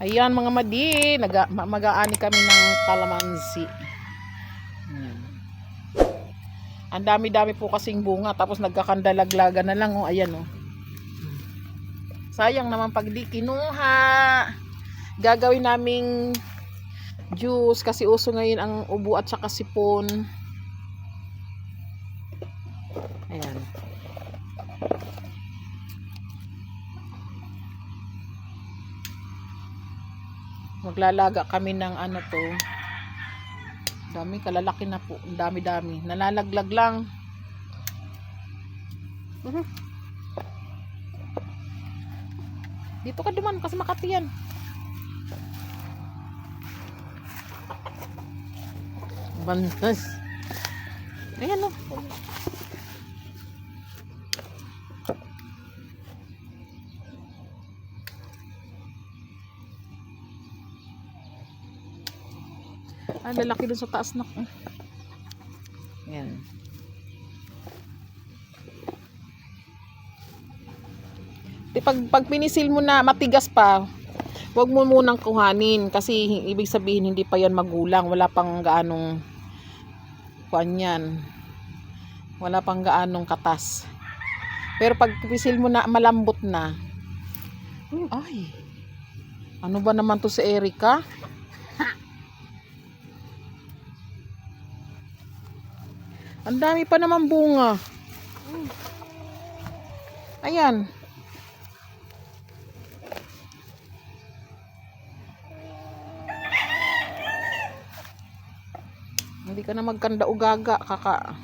Ayan mga madi, mag-aani kami ng kalamansi. Ang dami-dami po kasing bunga, tapos nagkakandalaglaga na lang. Oh, ayan oh. Sayang naman pag di kinuha. Gagawin naming juice kasi uso ngayon ang ubo at saka sipon. Ayan. Maglalaga kami ng ano to. Dami, kalalaki na po. Dami-dami. Nalalaglag lang. Dito ka duman kasi Makati yan. Bantas. Ayan o. Ay, lalaki dun sa taas na. Ayan. Pag pinisil mo na matigas pa, huwag mo munang kuhanin kasi ibig sabihin hindi pa yan magulang, wala pang gaanong kuan yan, wala pang gaanong katas. Pero pag pisil mo na malambot na, ay, ano ba naman to si Erica? Ang dami pa naman bunga. Ayan. Hindi ka na magkanda ugaga, kaka.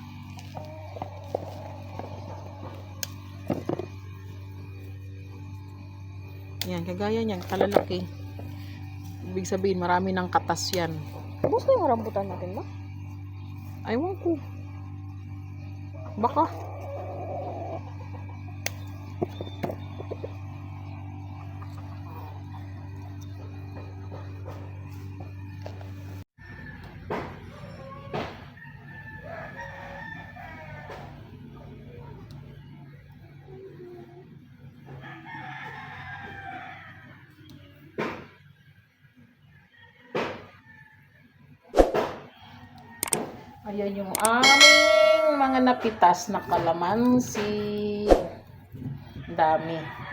Yan, kagaya niyan, kalalaki. Ibig sabihin, marami ng katas yan. Gusto yung rambutan natin ba? Aywan ko. Baka. Ayan yung aming mga napitas na kalamansi. Dami.